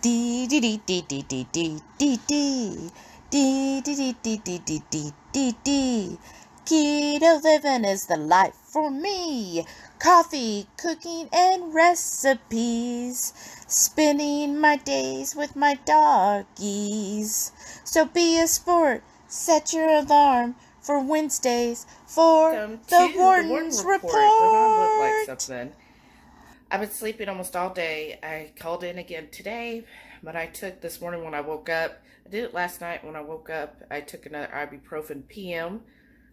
Dee dee dee dee dee dee dee dee dee. Dee dee dee dee dee dee dee dee dee. Keto living is the life for me. Coffee, cooking, and recipes. Spending my days with my doggies. So be a sport. Set your alarm for Wednesdays for Welcome the to Warden's the Warden Report. Don't I look like Report. something? I've been sleeping almost all day. I called in again today, but I took this morning when I woke up. I did it last night when I woke up. I took another ibuprofen PM.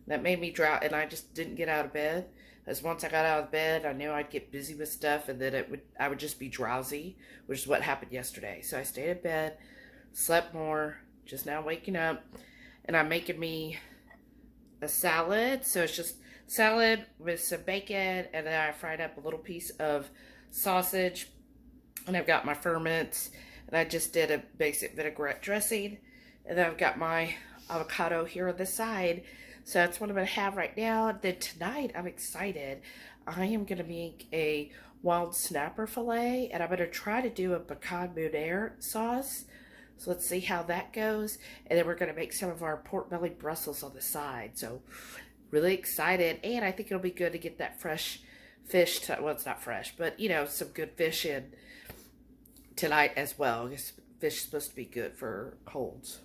That made me drowsy, and I just didn't get out of bed. Because once I got out of bed, I knew I'd get busy with stuff, and then I would just be drowsy, which is what happened yesterday. So I stayed in bed, slept more, just now waking up, and I'm making me a salad. So it's just salad with some bacon, and then I fried up a little piece of sausage, and I've got my ferments, and I just did a basic vinaigrette dressing, and then I've got my avocado here on the side. So that's what I'm going to have right now. And then tonight, I'm excited. I am going to make a wild snapper fillet, and I'm going to try to do a pecan mounire sauce. So let's see how that goes. And then we're going to make some of our pork belly Brussels on the side. So really excited. And I think it'll be good to get that fresh fish. Well, it's not fresh, but you know, some good fish in tonight as well. Because fish is supposed to be good for colds.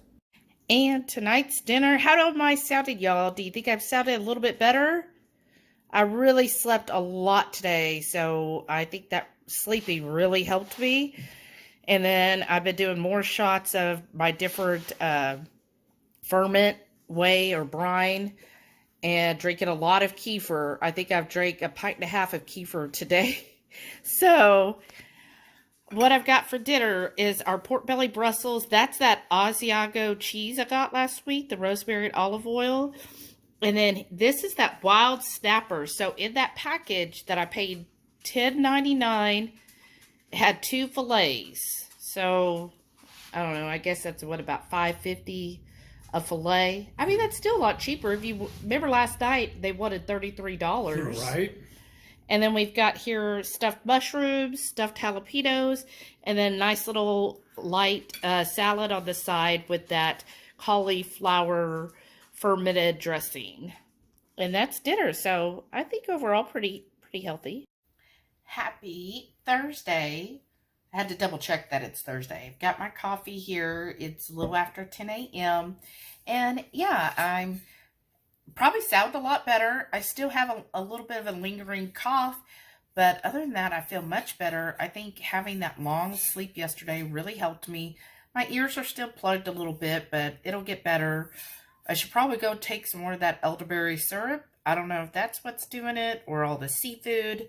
And tonight's dinner, how am I sounding, y'all? Do you think I've sounded a little bit better? I really slept a lot today, so I think that sleeping really helped me. And then I've been doing more shots of my different ferment whey or brine, and drinking a lot of kefir. I think I've drank 1.5 pints of kefir today. So what I've got for dinner is our pork belly Brussels. That's that Asiago cheese I got last week, the rosemary and olive oil. And then this is that wild snapper. So in that package that I paid $10.99, it had 2 fillets. So I don't know, I guess that's what, about $5.50 a fillet. I mean, that's still a lot cheaper. If you remember last night, they wanted $33. Right. And then we've got here stuffed mushrooms, stuffed jalapenos, and then nice little light salad on the side with that cauliflower fermented dressing. And that's dinner. So I think overall pretty healthy. Happy Thursday. I had to double check that it's Thursday. I've got my coffee here. It's a little after 10 a.m. And yeah, I'm probably sound a lot better. I still have a little bit of a lingering cough, but other than that, I feel much better. I think having that long sleep yesterday really helped me. My ears are still plugged a little bit, but it'll get better. I should probably go take some more of that elderberry syrup. I don't know if that's what's doing it or all the seafood.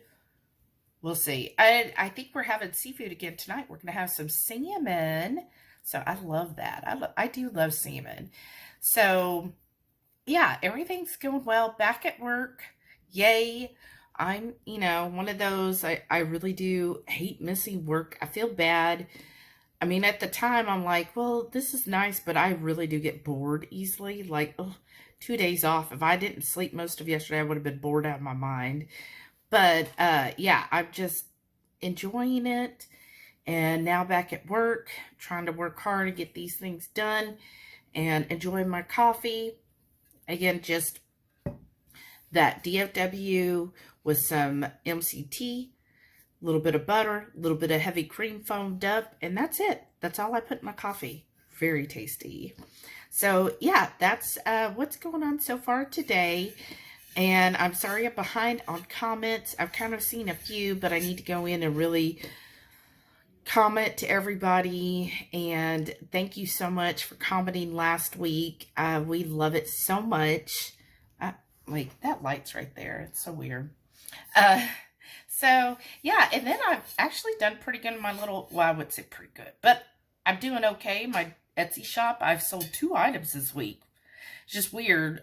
We'll see. I think we're having seafood again tonight. We're going to have some salmon. So I love that. I do love salmon. So yeah, everything's going well. Back at work. Yay. I'm, one of those, I really do hate missing work. I feel bad. I mean, at the time, I'm like, well, this is nice, but I really do get bored easily. Like, 2 days off. If I didn't sleep most of yesterday, I would have been bored out of my mind. But, yeah, I'm just enjoying it. And now back at work, trying to work hard to get these things done and enjoying my coffee. Again, just that DFW with some MCT, a little bit of butter, a little bit of heavy cream foamed up, and that's it. That's all I put in my coffee. Very tasty. So, yeah, that's what's going on so far today. And I'm sorry I'm behind on comments. I've kind of seen a few, but I need to go in and really comment to everybody. And thank you so much for commenting last week. We love it so much. Like, that light's right there. It's so weird. So, yeah, and then I've actually done pretty good in my little, well, I would say pretty good, but I'm doing okay. My Etsy shop, I've sold 2 items this week. It's just weird.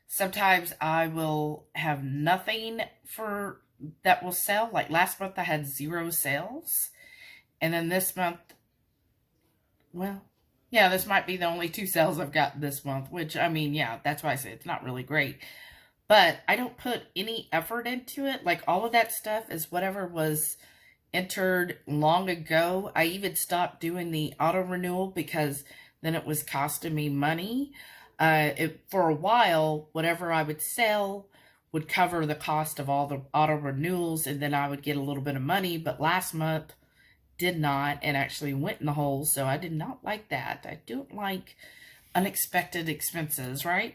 Sometimes I will have nothing that will sell. Like last month I had 0 sales. And then this month, well, yeah, this might be the only 2 sales I've got this month, which, I mean, yeah, that's why I say it's not really great. But I don't put any effort into it. Like, all of that stuff is whatever was entered long ago. I even stopped doing the auto renewal because then it was costing me money. For a while, whatever I would sell would cover the cost of all the auto renewals, and then I would get a little bit of money. But last month did not, and actually went in the hole, so I did not like that. I don't like unexpected expenses, right?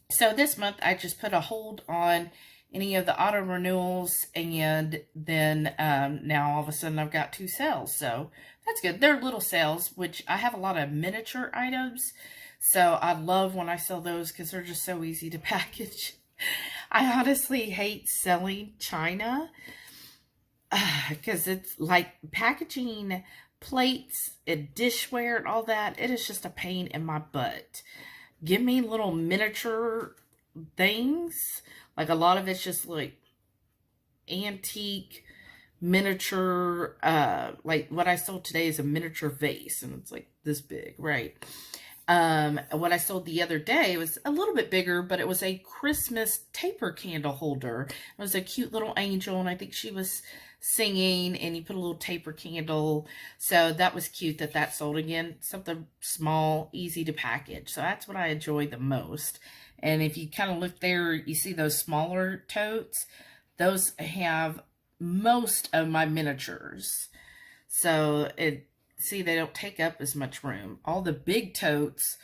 So this month I just put a hold on any of the auto renewals, and then now all of a sudden I've got 2 sales, so that's good. They're little sales, which I have a lot of miniature items, so I love when I sell those because they're just so easy to package. I honestly hate selling china because it's like packaging plates and dishware and all that. It is just a pain in my butt. Give me little miniature things. Like a lot of it's just like antique miniature, like what I sold today is a miniature vase, and it's like this big, right? What I sold the other day was a little bit bigger, but it was a Christmas taper candle holder. It was a cute little angel, and I think she was singing, and you put a little taper candle. So that was cute that sold again. Something small, easy to package. So that's what I enjoy the most. And if you kind of look there, you see those smaller totes. Those have most of my miniatures. So see, they don't take up as much room. All the big totes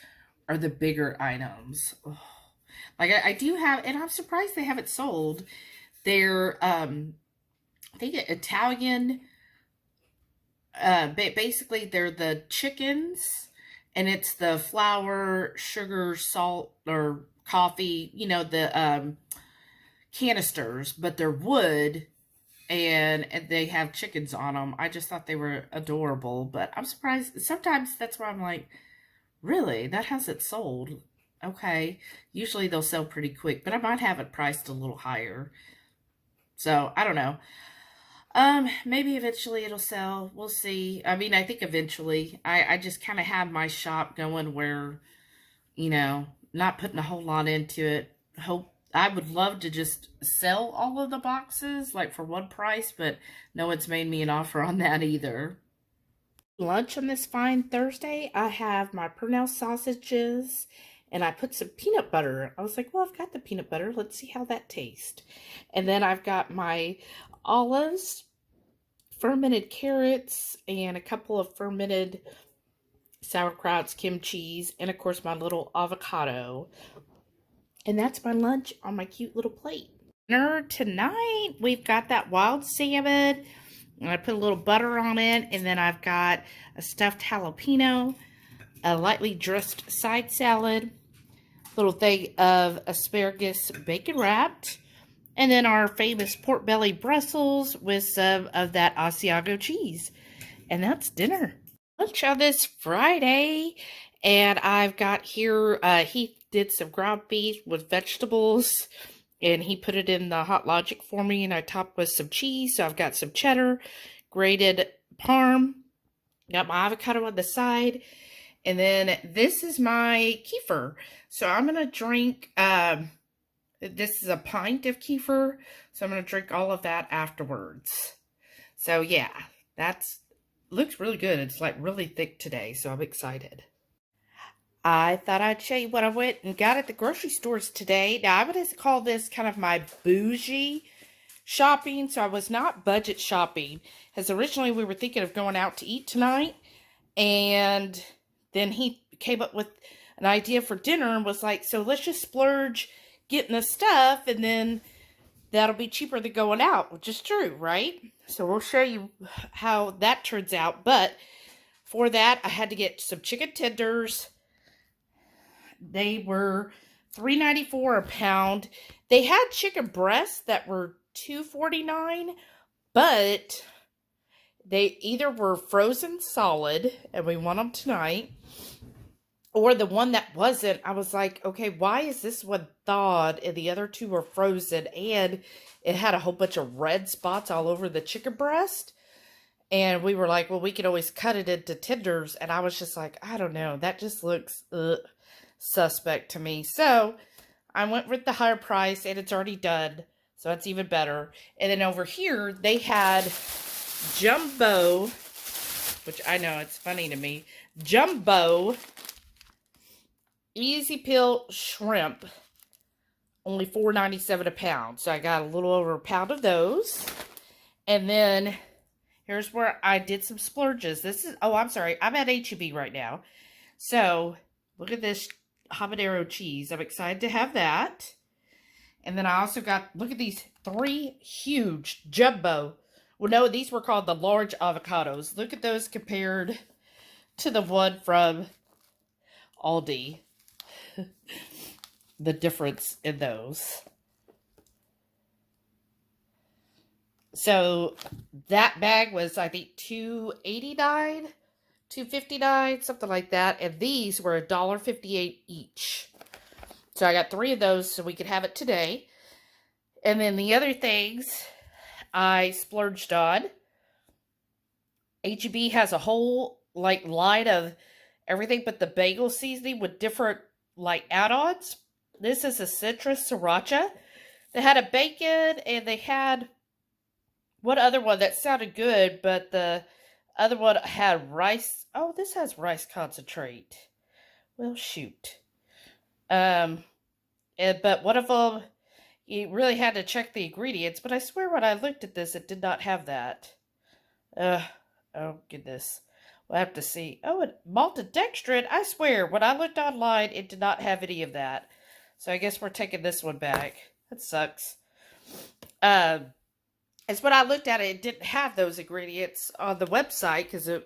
are the bigger items. Oh. Like I do have, and I'm surprised they haven't sold. They're, I think Italian, basically they're the chickens, and it's the flour, sugar, salt, or coffee, you know, the canisters, but they're wood, and they have chickens on them. I just thought they were adorable, but I'm surprised. Sometimes that's where I'm like, really? That hasn't sold? Okay. Usually they'll sell pretty quick, but I might have it priced a little higher. So, I don't know. Maybe eventually it'll sell. We'll see. I mean, I think eventually. I just kind of have my shop going where, you know, not putting a whole lot into it. I would love to just sell all of the boxes, like for one price, but no one's made me an offer on that either. Lunch on this fine Thursday, I have my Purnell sausages, and I put some peanut butter. I was like, well, I've got the peanut butter. Let's see how that tastes. And then I've got my olives, fermented carrots, and a couple of fermented sauerkrauts, kimchis, and of course my little avocado. And that's my lunch on my cute little plate. Dinner tonight, we've got that wild salmon, and I put a little butter on it, and then I've got a stuffed jalapeno, a lightly dressed side salad, a little thing of asparagus bacon wrapped, and then our famous pork belly Brussels with some of that Asiago cheese. And that's dinner. Lunch on this Friday, and I've got here, Heath did some ground beef with vegetables, and he put it in the Hot Logic for me, and I topped with some cheese. So I've got some cheddar, grated parm, got my avocado on the side, and then this is my kefir. So I'm going to drink, this is a pint of kefir, so I'm going to drink all of that afterwards. So yeah, looks really good. It's like really thick today, so I'm excited. I thought I'd show you what I went and got at the grocery stores today. Now, I would call this kind of my bougie shopping, so I was not budget shopping. As originally we were thinking of going out to eat tonight, and then he came up with an idea for dinner and was like, so let's just splurge getting the stuff, and then that'll be cheaper than going out, which is true, right? So we'll show you how that turns out, but for that, I had to get some chicken tenders. They were $3.94 a pound. They had chicken breasts that were $2.49, but they either were frozen solid, and we want them tonight, or the one that wasn't. I was like, okay, why is this one thawed and the other two were frozen, and it had a whole bunch of red spots all over the chicken breast? And we were like, well, we could always cut it into tenders, and I was just like, I don't know, that just looks suspect to me. So I went with the higher price, and it's already done, so it's even better. And then over here they had jumbo, which I know it's funny to me, jumbo easy peel shrimp, only $4.97 a pound. So I got a little over a pound of those. And then here's where I did some splurges. This is, oh, I'm sorry, I'm at HEB right now. So look at this habanero cheese. I'm excited to have that. And then I also got, look at these 3 huge jumbo. Well, no, these were called the large avocados. Look at those compared to the one from Aldi. The difference in those. So that bag was, I think, $2.89, $2.59, something like that. And these were $1.58 each. So I got 3 of those so we could have it today. And then the other things I splurged on. HEB has a whole line of everything but the bagel seasoning with different add-ons. This is a citrus sriracha. They had a bacon and they had one other one that sounded good, but the other one had rice. Oh, this has rice concentrate. Well, shoot. But one of them, you really had to check the ingredients, but I swear when I looked at this, it did not have that. Oh, goodness. We'll have to see. Oh, and maltodextrin. I swear, when I looked online, it did not have any of that. So I guess we're taking this one back. That sucks. As when I looked at it, it didn't have those ingredients on the website because that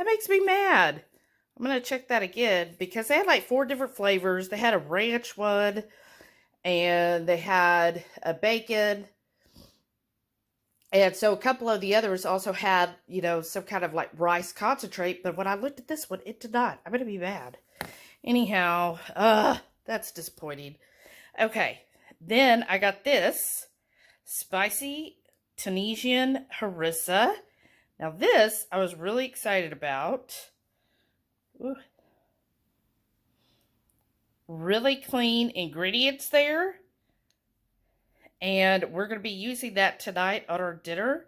makes me mad. I'm going to check that again because they had 4 different flavors. They had a ranch one and they had a bacon. And so a couple of the others also had, some kind of rice concentrate. But when I looked at this one, it did not. I'm going to be mad. Anyhow, that's disappointing. Okay. Then I got this spicy Tunisian harissa. Now this I was really excited about. Ooh. Really clean ingredients there. And we're going to be using that tonight on our dinner.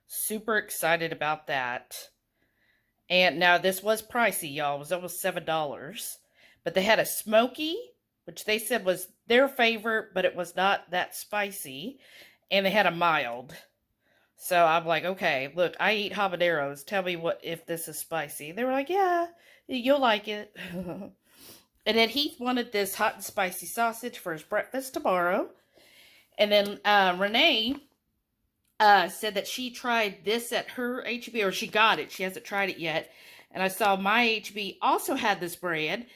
Super excited about that. And now this was pricey, y'all. It was almost $7. But they had a smoky, which they said was their favorite, but it was not that spicy. And they had a mild. So I'm like, okay, look, I eat habaneros. Tell me if this is spicy. They were like, yeah, you'll like it. And then Heath wanted this hot and spicy sausage for his breakfast tomorrow. And then Renee said that she tried this at her HEB, or she got it. She hasn't tried it yet. And I saw my HEB also had this brand.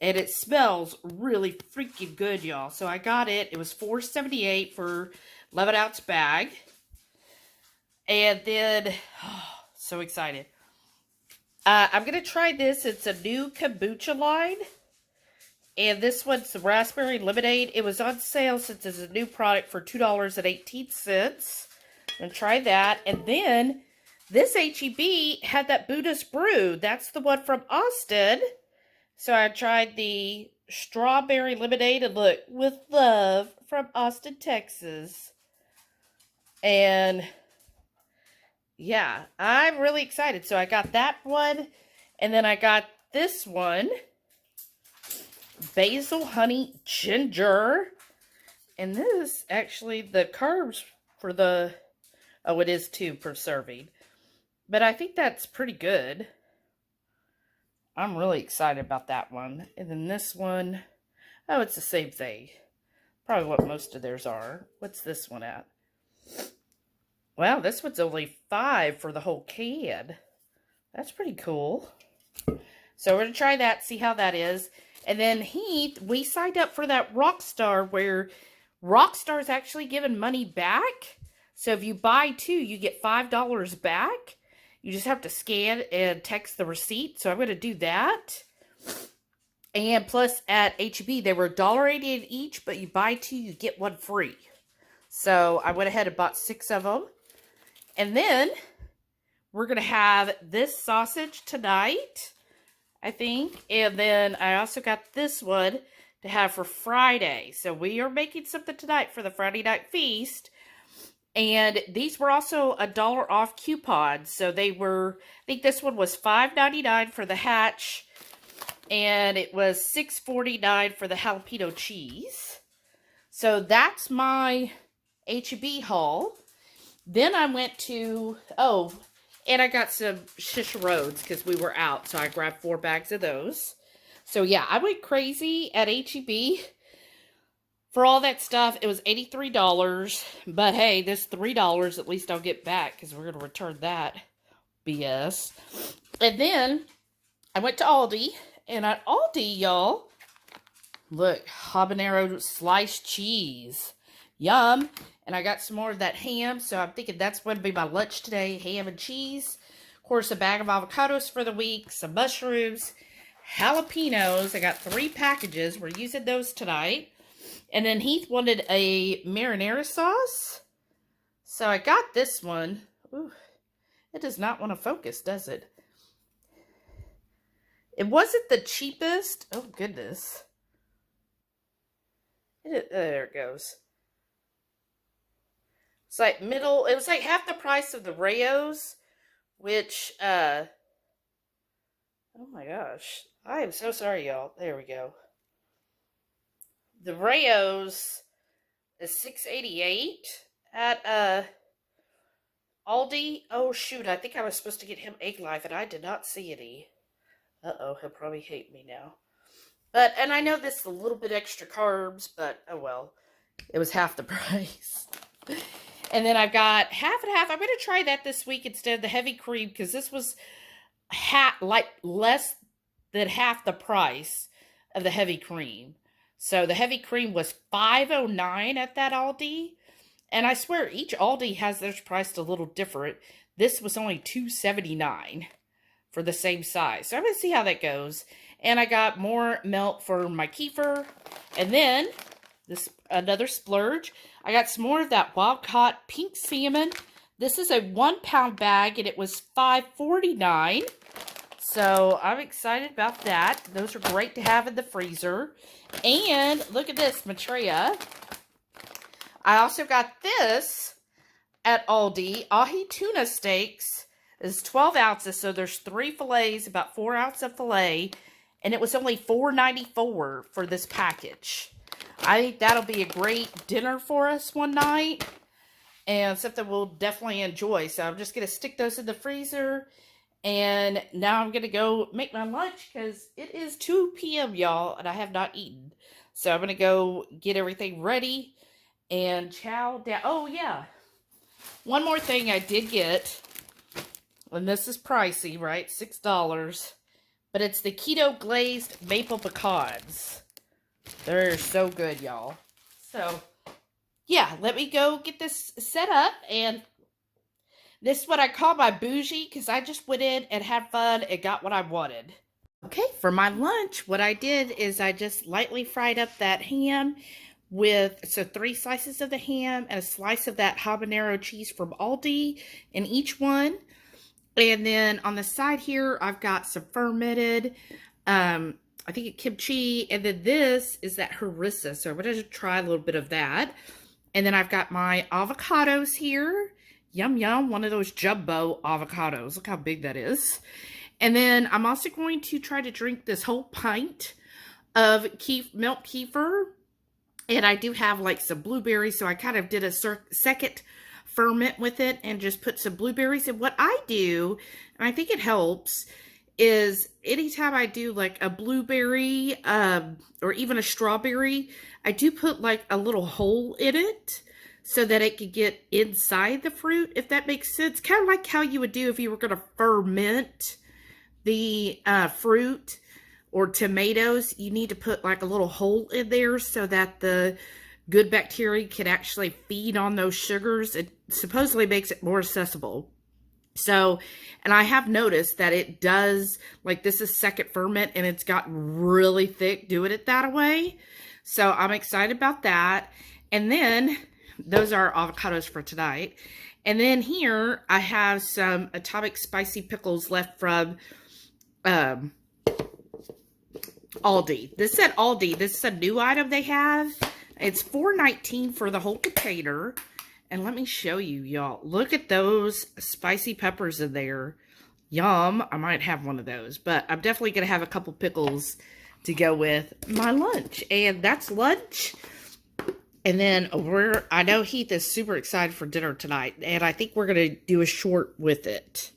And it smells really freaking good, y'all. So I got it. It was $4.78 for 11-ounce bag. And then, so excited. I'm going to try this. It's a new kombucha line. And this one's the raspberry lemonade. It was on sale since it's a new product for $2.18. I'm going to try that. And then this HEB had that Buddhist brew. That's the one from Austin. So I tried the strawberry lemonade. And look, with love from Austin, Texas. And yeah, I'm really excited. So I got that one. And then I got this one. Basil, honey, ginger. And this, actually, the carbs for the... Oh, it is 2 per serving. But I think that's pretty good. I'm really excited about that one. And then this one... Oh, it's the same thing. Probably what most of theirs are. What's this one at? Wow, this one's only $5 for the whole can. That's pretty cool. So we're going to try that, see how that is. And then Heath, we signed up for that Rockstar where Rockstar's actually giving money back. So if you buy 2, you get $5 back. You just have to scan and text the receipt. So I'm going to do that. And plus at HEB, they were $1.88 each, but you buy 2, you get 1 free. So I went ahead and bought 6 of them. And then we're going to have this sausage tonight, I think. And then I also got this one to have for Friday. So we are making something tonight for the Friday night feast. And these were also $1 off coupons. So they were, I think this one was $5.99 for the hatch. And it was $6.49 for the jalapeno cheese. So that's my HEB haul. Then I went to, and I got some shish roads because we were out. So I grabbed 4 bags of those. So yeah, I went crazy at HEB. For all that stuff, it was $83. But hey, this $3 at least I'll get back because we're going to return that BS. And then I went to Aldi. And at Aldi, y'all, look, habanero sliced cheese. Yum. And I got some more of that ham. So I'm thinking that's going to be my lunch today. Ham and cheese. Of course, a bag of avocados for the week. Some mushrooms. Jalapenos. I got 3 packages. We're using those tonight. And then Heath wanted a marinara sauce. So I got this one. Ooh, it does not want to focus, does it? It wasn't the cheapest. Oh, goodness. There it goes. It's like middle. It was like half the price of the Rayos, which, oh my gosh. I am so sorry, y'all. There we go. The Rayos is $6.88 at Aldi. Oh shoot, I think I was supposed to get him Egg Life and I did not see any. Uh-oh, he'll probably hate me now. But, and I know this is a little bit extra carbs, but oh well. It was half the price. And then I've got half and half. I'm going to try that this week instead of the heavy cream because this was less than half the price of the heavy cream. So the heavy cream was $5.09 at that Aldi. And I swear each Aldi has theirs priced a little different. This was only $2.79 for the same size. So I'm going to see how that goes. And I got more milk for my kefir. And then, this another splurge. I got some more of that wild caught pink salmon. This is a 1-pound bag and it was $5.49. So I'm excited about that. Those are great to have in the freezer. And look at this, Matrea. I also got this at Aldi. Ahi tuna steaks is 12 ounces. So there's 3 fillets, about 4 ounces of fillet. And it was only $4.94 for this package. I think that'll be a great dinner for us one night. And something we'll definitely enjoy. So I'm just going to stick those in the freezer. And now I'm going to go make my lunch because it is 2 p.m., y'all, and I have not eaten. So I'm going to go get everything ready and chow down. Oh, yeah. One more thing I did get, and this is pricey, right? $6. But it's the keto glazed maple pecans. They're so good, y'all. So, yeah, let me go get this set up and this is what I call my bougie because I just went in and had fun and got what I wanted. Okay, for my lunch, what I did is I just lightly fried up that ham with, 3 slices of the ham and a slice of that habanero cheese from Aldi in each one. And then on the side here, I've got some fermented, I think it's kimchi. And then this is that harissa. So I'm going to try a little bit of that. And then I've got my avocados here. Yum, yum. One of those jumbo avocados. Look how big that is. And then I'm also going to try to drink this whole pint of milk kefir. And I do have like some blueberries. So I kind of did a second ferment with it and just put some blueberries. And what I do, and I think it helps, is anytime I do like a blueberry or even a strawberry, I do put like a little hole in it. So that it could get inside the fruit, if that makes sense. Kind of like how you would do if you were going to ferment the fruit or tomatoes. You need to put like a little hole in there so that the good bacteria can actually feed on those sugars. It supposedly makes it more accessible. So, and I have noticed that it does, like this is second ferment and it's got really thick doing it that way. So I'm excited about that. And then those are avocados for tonight. And then here I have some Atomic Spicy Pickles left from Aldi. This said Aldi. This is a new item they have. It's $4.19 for the whole container. And let me show you, y'all. Look at those spicy peppers in there. Yum. I might have one of those, but I'm definitely going to have a couple pickles to go with my lunch. And that's lunch. And then I know Heath is super excited for dinner tonight, and I think we're going to do a short with it.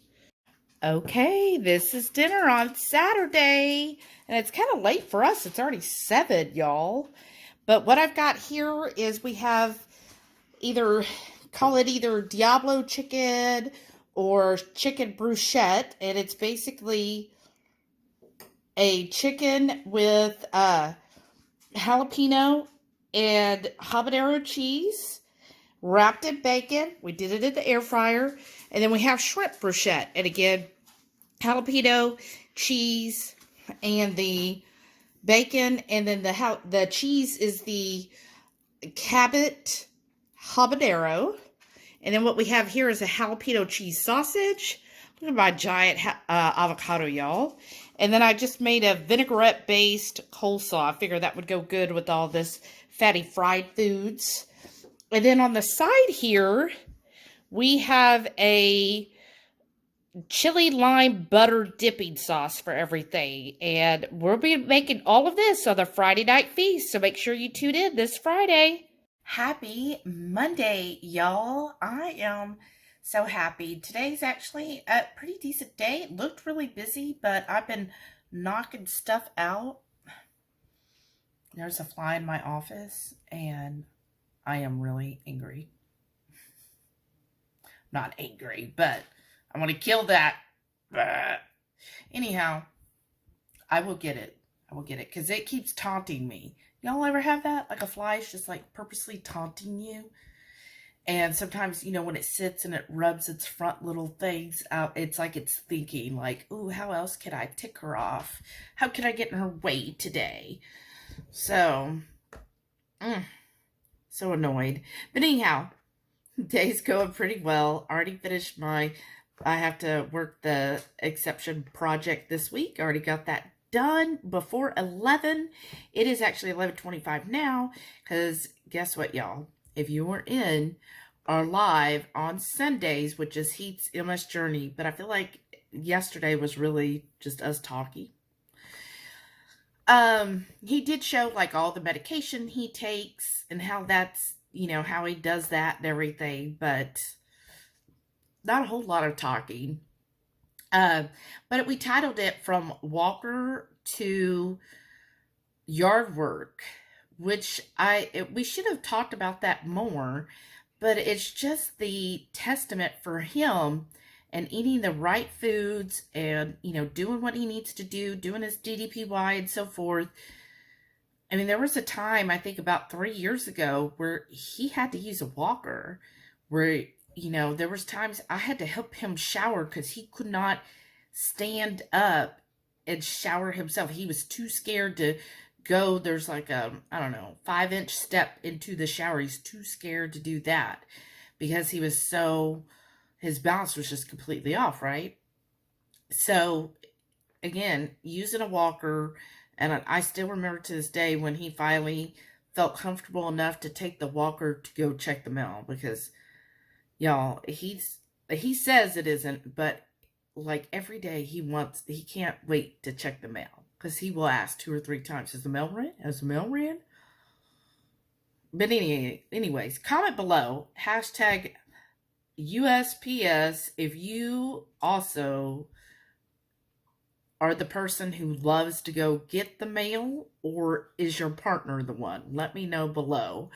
Okay, this is dinner on Saturday, and it's kind of late for us. It's already 7, y'all. But what I've got here is we have call it either Diablo chicken or chicken bruschetta, and it's basically a chicken with jalapeno and habanero cheese wrapped in bacon. We did it in the air fryer. And then we have shrimp bruschetta. And again, jalapeno, cheese, and the bacon. And then the cheese is the Cabot habanero. And then what we have here is a jalapeno cheese sausage. Look at my giant avocado, y'all. And then I just made a vinaigrette-based coleslaw. I figured that would go good with all this fatty fried foods. And then on the side here, we have a chili lime butter dipping sauce for everything. And we'll be making all of this on the Friday night feast. So make sure you tune in this Friday. Happy Monday, y'all. I am so happy. Today's actually a pretty decent day. It looked really busy, but I've been knocking stuff out. There's a fly in my office, and I am really angry. Not angry, but I want to kill that. Anyhow, I will get it. I will get it, because it keeps taunting me. Y'all ever have that? Like a fly is just like purposely taunting you? And sometimes, you know, when it sits and it rubs its front little things out, it's like it's thinking like, ooh, how else can I tick her off? How can I get in her way today? So, so annoyed. But anyhow, day's going pretty well. Already finished I have to work the exception project this week. Already got that done before 11. It is actually 11:25 now, because guess what, y'all? If you were in our live on Sundays, which is Heath's MS Journey, but I feel like yesterday was really just us talking. He did show like all the medication he takes and how that's, you know, how he does that and everything, but not a whole lot of talking. But we titled it From Walker to Yard Work, which we should have talked about that more, but it's just the testament for him and eating the right foods and, you know, doing what he needs to do, doing his DDPY and so forth. I mean, there was a time, I think about 3 years ago, where he had to use a walker, where, you know, there was times I had to help him shower because he could not stand up and shower himself. He was too scared to go. There's like a, I don't know, 5-inch step into the shower. He's too scared to do that because he was his balance was just completely off, right? So again, using a walker, and I still remember to this day when he finally felt comfortable enough to take the walker to go check the mail, because y'all, he says it isn't, but like every day he can't wait to check the mail, because he will ask 2 or 3 times, has the mail ran? Has the mail ran? But anyways, comment below, hashtag USPS, if you also are the person who loves to go get the mail, or is your partner the one? Let me know below.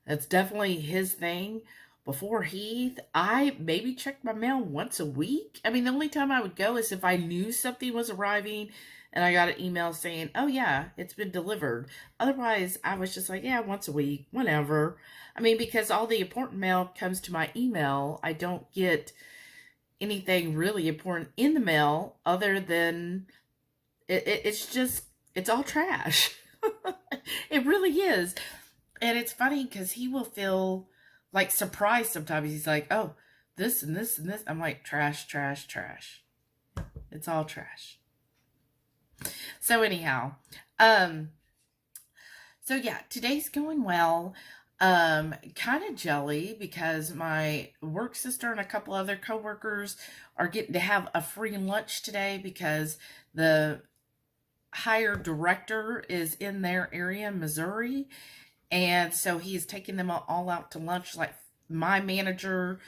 That's definitely his thing. Before Heath, I maybe checked my mail once a week. I mean, the only time I would go is if I knew something was arriving and I got an email saying, oh yeah, it's been delivered. Otherwise, I was just like, yeah, once a week, whenever. I mean, because all the important mail comes to my email. I don't get anything really important in the mail other than it's all trash. It really is. And it's funny because he will feel like surprised sometimes. He's like, oh, this and this and this. I'm like, trash, trash, trash. It's all trash. So anyhow, so yeah, today's going well. Kind of jelly because my work sister and a couple other coworkers are getting to have a free lunch today because the higher director is in their area, Missouri. And so he's taking them all out to lunch, like my manager,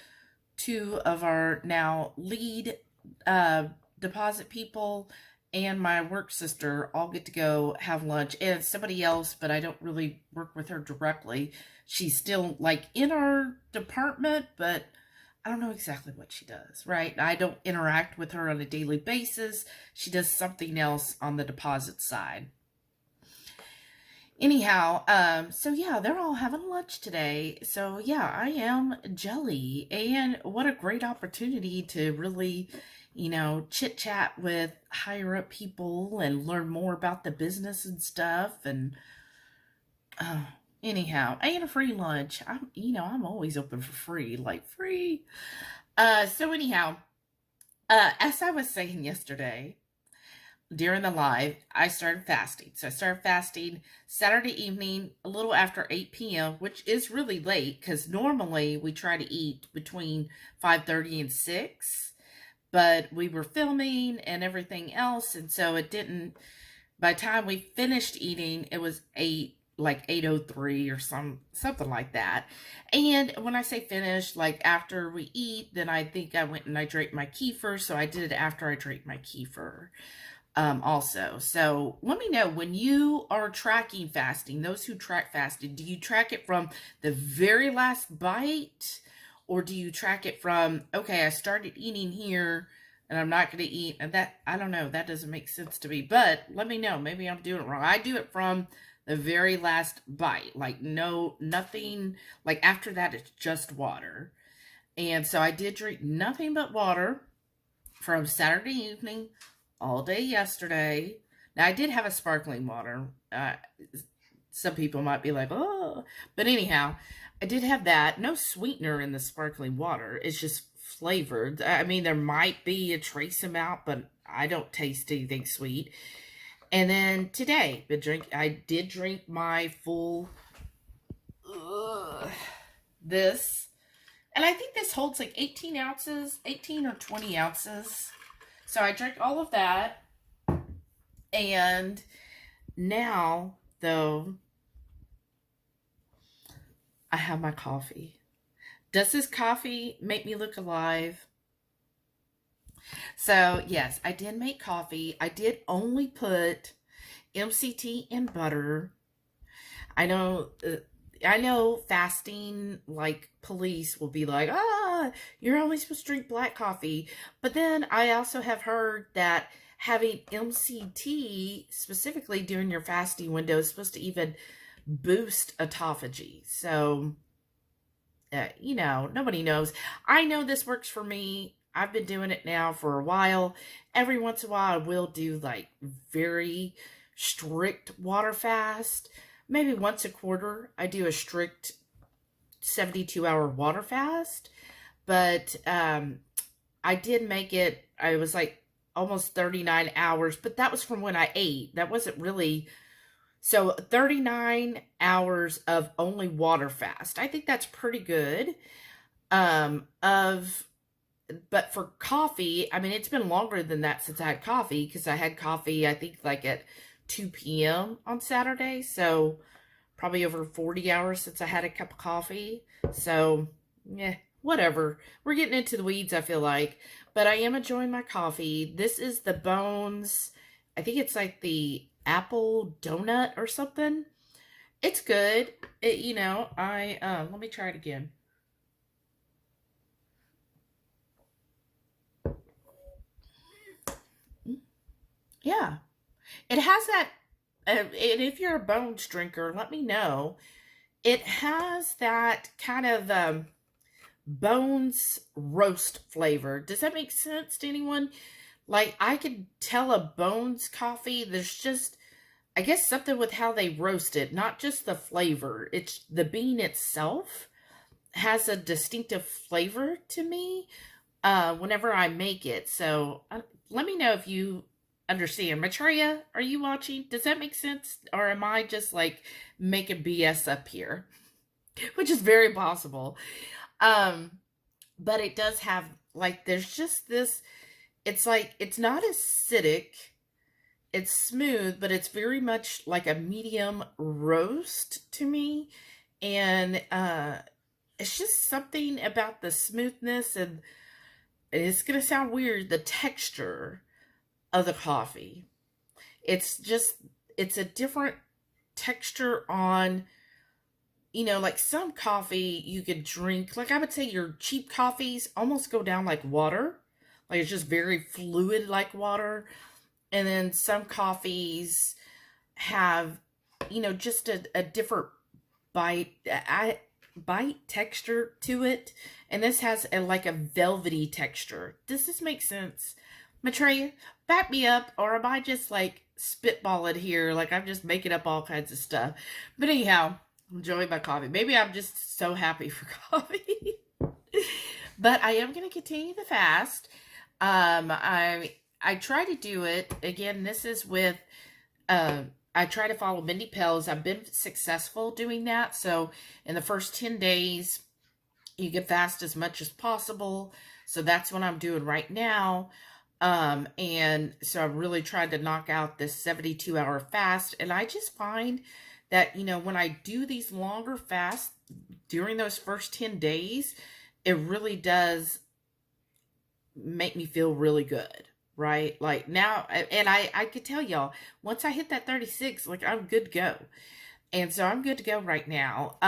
two of our now lead deposit people, and my work sister all get to go have lunch. And somebody else, but I don't really work with her directly. She's still like in our department, but I don't know exactly what she does, right? I don't interact with her on a daily basis. She does something else on the deposit side. Anyhow, so yeah, they're all having lunch today. So yeah, I am jelly. And what a great opportunity to really, chit chat with higher up people and learn more about the business and stuff. And anyhow, and a free lunch. I'm always open for free, like free. So anyhow, as I was saying yesterday, during the live, I started fasting. So I started fasting Saturday evening, a little after 8 p.m., which is really late because normally we try to eat between 5:30 and 6, but we were filming and everything else, and so it didn't, by the time we finished eating, it was 8:03 or something like that. And when I say finished, like after we eat, then I think I went and I drank my kefir, so I did it after I drank my kefir. Also. So let me know when you are tracking fasting, those who track fasting, do you track it from the very last bite, or do you track it from, okay, I started eating here and I'm not going to eat, and that, I don't know, that doesn't make sense to me, but let me know, maybe I'm doing it wrong. I do it from the very last bite, like nothing, like after that it's just water. And so I did drink nothing but water from Saturday evening all day yesterday. Now, I did have a sparkling water. Some people might be like, oh. But anyhow, I did have that. No sweetener in the sparkling water. It's just flavored. I mean, there might be a trace amount, but I don't taste anything sweet. And then today, I did drink my full, this. And I think this holds like 18 ounces, 18 or 20 ounces. So I drank all of that, and now, though, I have my coffee. Does this coffee make me look alive? So, yes, I did make coffee. I did only put MCT and butter. I know fasting, like, police will be like, you're only supposed to drink black coffee. But then I also have heard that having MCT, specifically during your fasting window, is supposed to even boost autophagy. So, nobody knows. I know this works for me. I've been doing it now for a while. Every once in a while, I will do, like, very strict water fast. Maybe once a quarter, I do a strict 72-hour water fast. But I did make it, I was like almost 39 hours, but that was from when I ate. That wasn't really, so 39 hours of only water fast. I think that's pretty good. But for coffee, I mean, it's been longer than that since I had coffee, because I had coffee, I think, like at 2 p.m. on Saturday. So probably over 40 hours since I had a cup of coffee. So, yeah. Whatever. We're getting into the weeds, I feel like. But I am enjoying my coffee. This is the Bones. I think it's like the apple donut or something. It's good. Let me try it again. Yeah. It has that, and if you're a Bones drinker, let me know. It has that kind of, Bones roast flavor. Does that make sense to anyone? Like, I could tell a Bones coffee, there's just, I guess, something with how they roast it, not just the flavor. It's the bean itself has a distinctive flavor to me whenever I make it. So let me know if you understand. Maitreya, are you watching? Does that make sense? Or am I just like making BS up here? which is very possible. But it does have, like, there's just this, it's like, it's not acidic, it's smooth, but it's very much like a medium roast to me. And it's just something about the smoothness, and it's going to sound weird, the texture of the coffee. It's a different texture on, like some coffee you could drink. Like I would say your cheap coffees almost go down like water. Like it's just very fluid like water. And then some coffees have, just a different bite texture to it. And this has like a velvety texture. Does this make sense? Maitreya, back me up, or am I just like spitballing here? Like I'm just making up all kinds of stuff. But anyhow, enjoying my coffee. Maybe I'm just so happy for coffee. But I am going to continue the fast. I try to do it, again, this is with, I try to follow Mindy Pell's. I've been successful doing that. So in the first 10 days, you can fast as much as possible. So that's what I'm doing right now. And so I really tried to knock out this 72-hour fast. And I just find that, when I do these longer fasts during those first 10 days, it really does make me feel really good, right? Like now, and I could tell y'all, once I hit that 36, like I'm good to go. And so I'm good to go right now.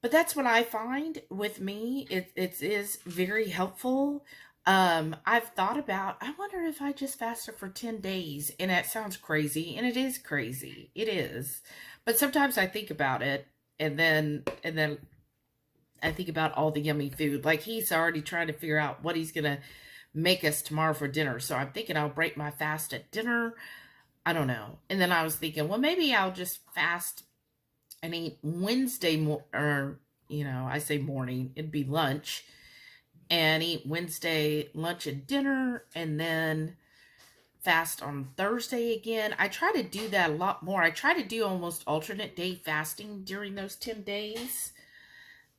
But that's what I find with me. It is very helpful. I've thought about, I wonder if I just fasted for 10 days, and that sounds crazy, and it is crazy. It is. But sometimes I think about it, and then I think about all the yummy food. Like he's already trying to figure out what he's going to make us tomorrow for dinner. So I'm thinking I'll break my fast at dinner. I don't know. And then I was thinking, well, maybe I'll just fast and eat Wednesday, I say morning, it'd be lunch. And eat Wednesday lunch and dinner, and then fast on Thursday again. I try to do that a lot more. I try to do almost alternate day fasting during those 10 days.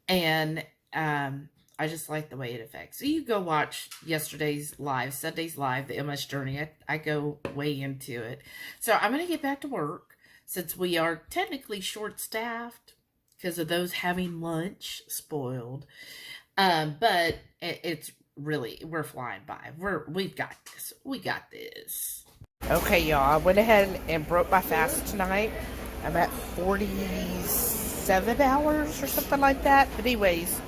And I just like the way it affects. So you go watch yesterday's live, Sunday's live, the MS Journey. I go way into it. So I'm going to get back to work since we are technically short-staffed because of those having lunch spoiled. But it's really, we're flying by. We've got this. We got this. Okay, y'all. I went ahead and broke my fast tonight. I'm at 47 hours or something like that. But anyways,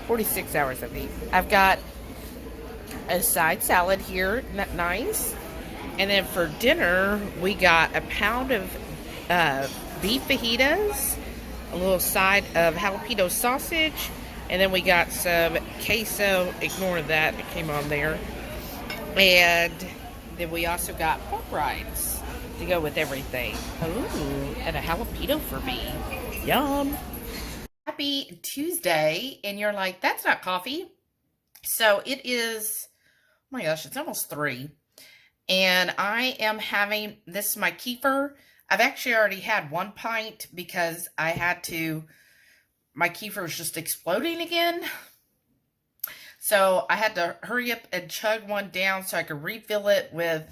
46 hours, I think. I've got a side salad here. Isn't that nice? And then for dinner, we got a pound of beef fajitas, a little side of jalapeno sausage, and then we got some queso. Ignore that, it came on there. And then we also got pork rinds to go with everything. Ooh, and a jalapeno for me. Yum. Happy Tuesday. And you're like, that's not coffee. So it is, oh my gosh, it's almost 3. And I am having, this is my kefir. I've actually already had 1 pint because I had to, my kefir was just exploding again. So I had to hurry up and chug one down so I could refill it with,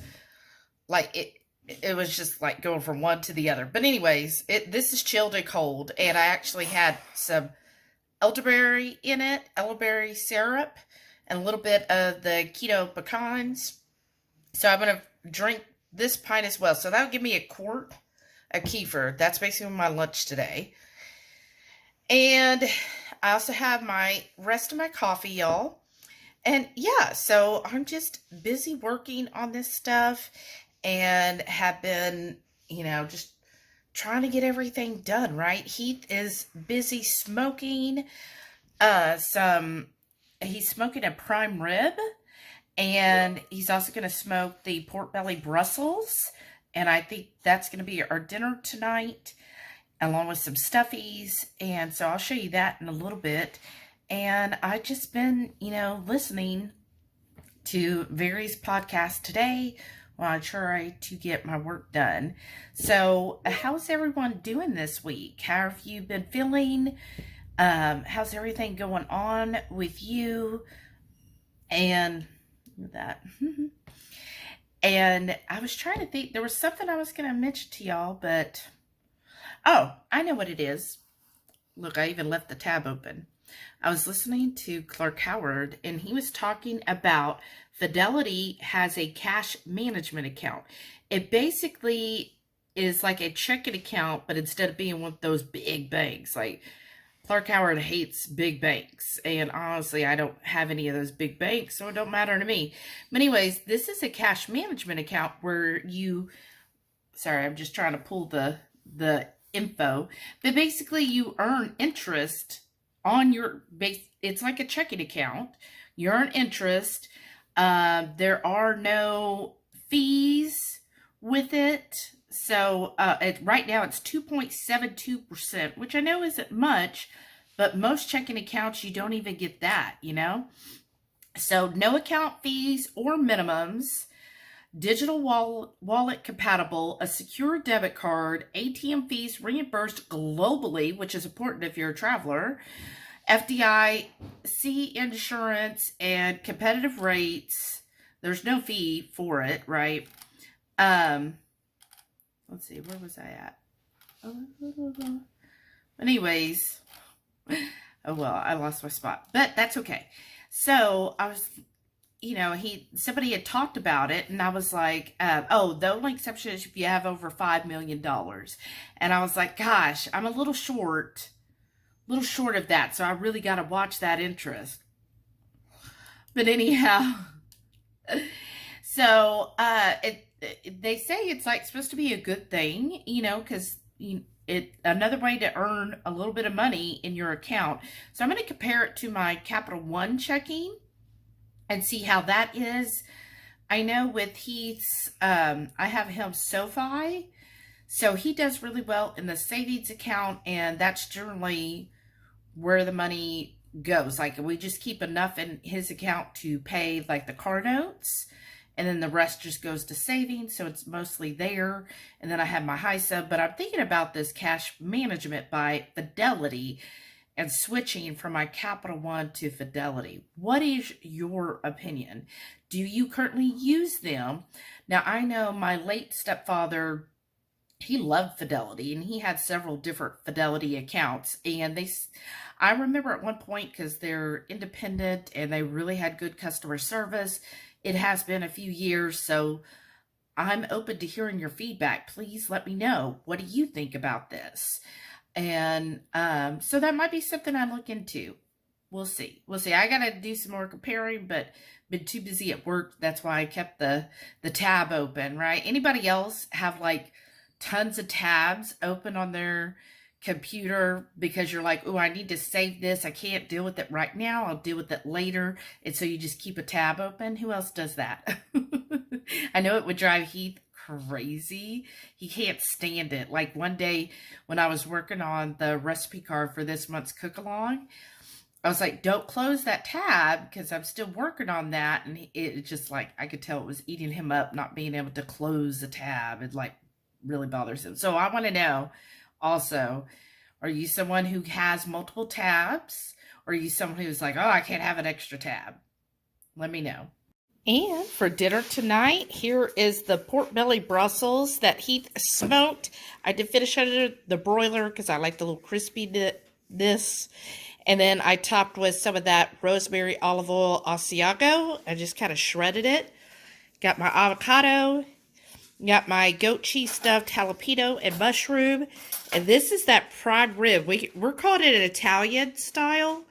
like, it was just like going from one to the other. But anyways, this is chilled and cold. And I actually had some elderberry in it, elderberry syrup, and a little bit of the keto pecans. So I'm going to drink this pint as well. So that'll give me a quart of kefir. That's basically my lunch today. And I also have my rest of my coffee, y'all. And yeah, so I'm just busy working on this stuff and have been, just trying to get everything done, right? Heath is busy smoking he's smoking a prime rib, and he's also going to smoke the pork belly Brussels. And I think that's going to be our dinner tonight, along with some stuffies. And so I'll show you that in a little bit. And I've just been, listening to various podcasts today. while I try to get my work done. So, how's everyone doing this week? How have you been feeling? How's everything going on with you? And that. And I was trying to think, there was something I was going to mention to y'all, but, oh, I know what it is. Look, I even left the tab open. I was listening to Clark Howard, and he was talking about Fidelity has a cash management account. It basically is like a checking account, but instead of being one of those big banks, like Clark Howard hates big banks, and honestly, I don't have any of those big banks, so it don't matter to me. But anyways, this is a cash management account where you, sorry, I'm just trying to pull the info, but basically you earn interest on your base. It's like a checking account. You earn interest. There are no fees with it. So right now it's 2.72%, which I know isn't much, but most checking accounts, you don't even get that, you know? So no account fees or minimums, digital wallet compatible, a secure debit card, ATM fees reimbursed globally, which is important if you're a traveler, FDIC insurance, and competitive rates. There's no fee for it, right? Let's see, where was I at? Anyways, oh well, I lost my spot, but that's okay. So I was, you know, somebody had talked about it, and I was like, oh, the only exception is if you have over $5 million. And I was like, gosh, I'm a little short of that, so I really got to watch that interest. But anyhow, so they say it's like supposed to be a good thing, you know, because another way to earn a little bit of money in your account. So I'm going to compare it to my Capital One checking and see how that is. I know with Heath's, I have him SoFi, so he does really well in the savings account, and that's generally where the money goes. Like, we just keep enough in his account to pay like the car notes, and then the rest just goes to savings, so it's mostly there. And then I have my high sub, but I'm thinking about this cash management by Fidelity and switching from my Capital One to Fidelity. What is your opinion? Do you currently use them? Now, I know my late stepfather, he loved Fidelity, and he had several different Fidelity accounts. And I remember at one point, because they're independent and they really had good customer service. It has been a few years, so I'm open to hearing your feedback. Please let me know. What do you think about this? And so that might be something I look into. We'll see. I got to do some more comparing, but been too busy at work. That's why I kept the tab open, right? Anybody else have like tons of tabs open on their computer because you're like, oh, I need to save this. I can't deal with it right now. I'll deal with it later. And so you just keep a tab open. Who else does that? I know it would drive Heath crazy. He can't stand it. Like one day when I was working on the recipe card for this month's cook along, I was like, don't close that tab because I'm still working on that. And it just like, I could tell it was eating him up, not being able to close the tab. It like really bothers him. So I want to know also, are you someone who has multiple tabs? Or are you someone who's like, oh, I can't have an extra tab? Let me know. And for dinner tonight, here is the pork belly Brussels that Heath smoked. I did finish under the broiler because I like the little crispiness. And then I topped with some of that rosemary olive oil Asiago. I just kind of shredded it. Got my avocado. Got my goat cheese stuffed jalapeno and mushroom. And this is that prime rib. We're calling it an Italian style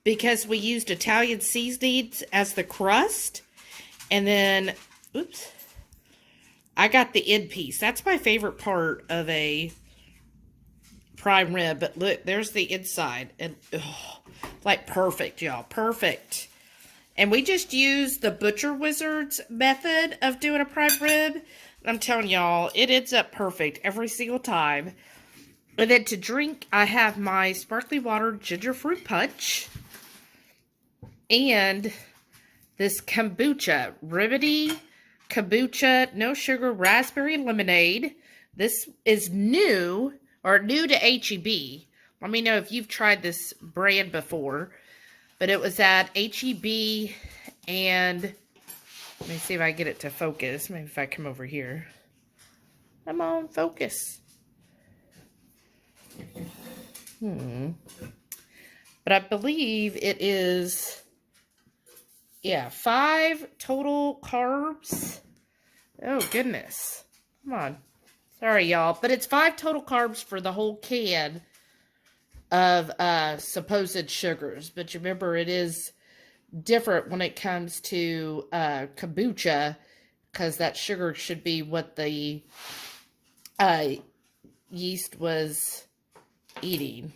because we used Italian seasonings as the crust. And then, oops, I got the end piece. That's my favorite part of a prime rib. But look, there's the inside. And like perfect, y'all. Perfect. And we just use the Butcher Wizard's method of doing a prime rib. I'm telling y'all, it ends up perfect every single time. And then to drink, I have my sparkly water ginger fruit punch. And this kombucha, Remedy kombucha, no sugar, raspberry lemonade. This is new, or new to HEB. Let me know if you've tried this brand before. But it was at HEB, and let me see if I get it to focus. Maybe if I come over here. Come on, focus. But I believe it is, yeah, 5 total carbs. Oh, goodness. Come on. Sorry, y'all. But it's 5 total carbs for the whole can of supposed sugars. But you remember, it is different when it comes to kombucha, because that sugar should be what the yeast was eating.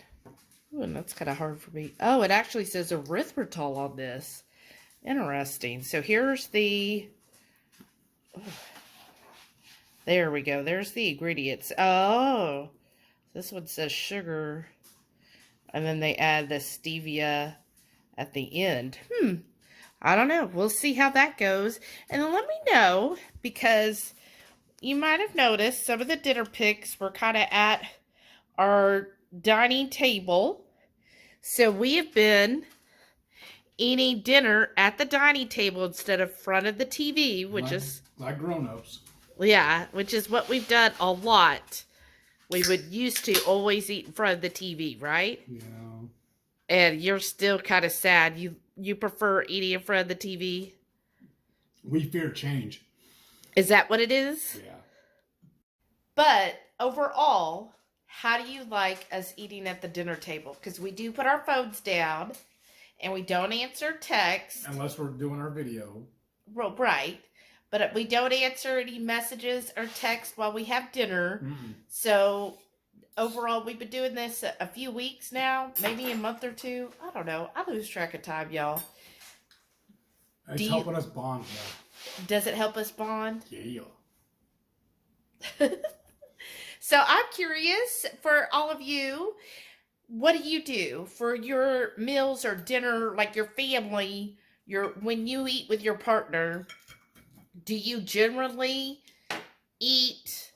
Ooh, and that's kind of hard for me. Oh, it actually says erythritol on this. Interesting. So here's the... There we go. There's the ingredients. Oh, this one says sugar. And then they add the stevia at the end. I don't know. We'll see how that goes. And then let me know, because you might have noticed some of the dinner pics were kind of at our dining table. So we have been eating dinner at the dining table instead of front of the TV, which is... Like grown-ups. Yeah, which is what we've done a lot. We would used to always eat in front of the TV, right? Yeah. And you're still kind of sad. You prefer eating in front of the TV? We fear change. Is that what it is? Yeah. But overall, how do you like us eating at the dinner table? Because we do put our phones down and we don't answer texts. Unless we're doing our video. Well, right. But we don't answer any messages or texts while we have dinner. So overall, we've been doing this a few weeks now, maybe a month or two. I don't know. I lose track of time, y'all. It's helping us bond more. Does it help us bond? Yeah. So I'm curious, for all of you, what do you do for your meals or dinner, like your family, when you eat with your partner? Do you generally eat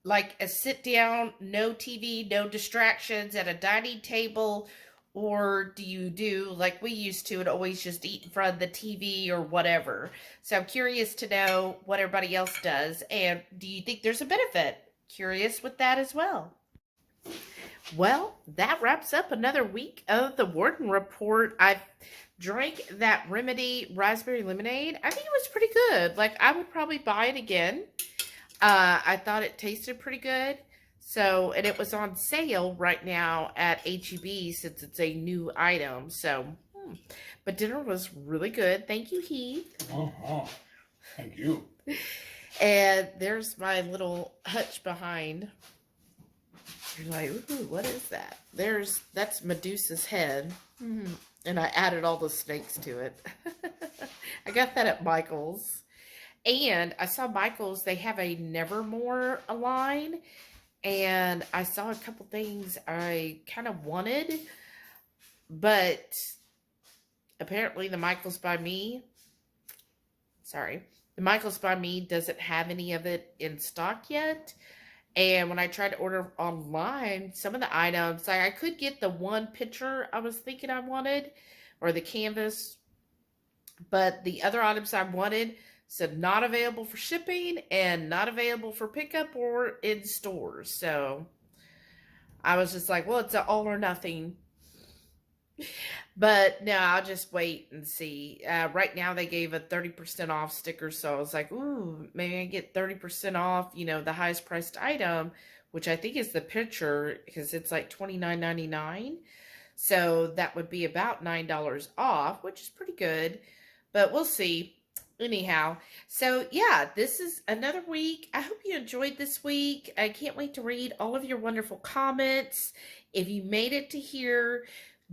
like a sit down, no TV, no distractions at a dining table? Or do you do like we used to and always just eat in front of the TV or whatever? So I'm curious to know what everybody else does. And do you think there's a benefit? Curious with that as well. Well, that wraps up another week of the Warden Report. I've drank that Remedy raspberry lemonade. I think it was pretty good. Like, I would probably buy it again. I thought it tasted pretty good. So, and it was on sale right now at HEB since it's a new item. So, but dinner was really good. Thank you, Heath. Thank you. And there's my little hutch behind. You're like, ooh, what is that? That's Medusa's head. And I added all the snakes to it. I got that at Michael's. And I saw Michael's, they have a Nevermore line. And I saw a couple things I kind of wanted. But apparently the Michael's by Me doesn't have any of it in stock yet. And when I tried to order online, some of the items, like I could get the one picture I was thinking I wanted, or the canvas, but the other items I wanted said not available for shipping and not available for pickup or in stores. So I was just like, well, it's an all or nothing. But no, I'll just wait and see. Right now they gave a 30% off sticker, so I was like, ooh, maybe I get 30% off, the highest priced item, which I think is the picture, because it's like $29.99. So that would be about $9 off, which is pretty good, but we'll see. Anyhow, so yeah, this is another week. I hope you enjoyed this week. I can't wait to read all of your wonderful comments. If you made it to here,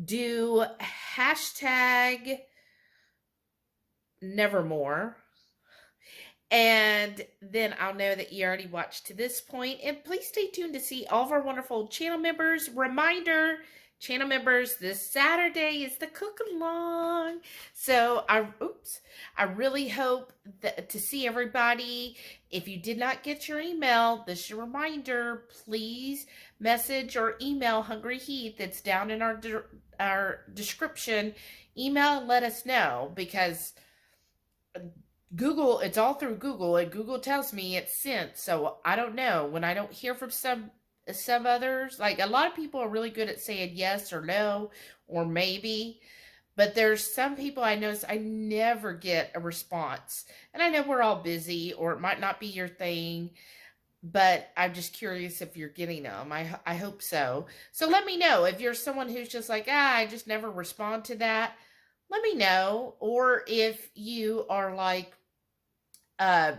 do hashtag Nevermore. And then I'll know that you already watched to this point. And please stay tuned to see all of our wonderful channel members. Reminder, channel members, this Saturday is the cook along. So I really hope to see everybody. If you did not get your email, this is your reminder. Please message or email HungryHeath. It's down in our description. Email and let us know, because Google, it's all through Google, and Google tells me it's sent. So I don't know. When I don't hear from some others, like a lot of people are really good at saying yes or no or maybe, but there's some people I notice I never get a response. And I know we're all busy, or it might not be your thing, but I'm just curious if you're getting them. I hope so. So let me know if you're someone who's just like, I just never respond to that. Let me know. Or if you are like,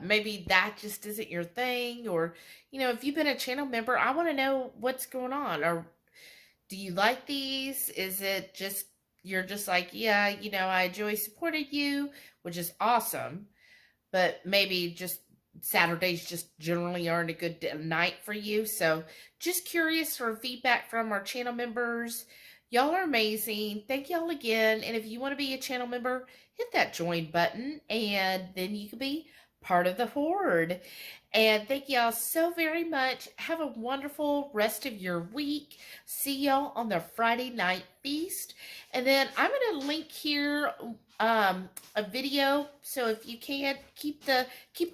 maybe that just isn't your thing, or, you know, if you've been a channel member, I want to know what's going on. Or do you like these? Is it just, you're just like, yeah, you know, I enjoy supporting you, which is awesome, but maybe just Saturdays just generally aren't a good night for you. So just curious for feedback from our channel members. Y'all are amazing. Thank y'all again. And if you want to be a channel member, hit that join button, and then you can be part of the horde. And thank y'all so very much. Have a wonderful rest of your week. See y'all on the Friday night feast. And then I'm going to link here a video, so if you can, keep the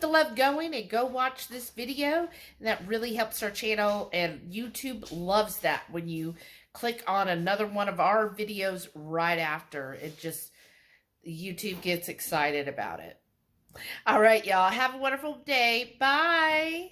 love going and go watch this video. And that really helps our channel, and YouTube loves that when you click on another one of our videos right after. It just, YouTube gets excited about it. All right, y'all. Have a wonderful day. Bye.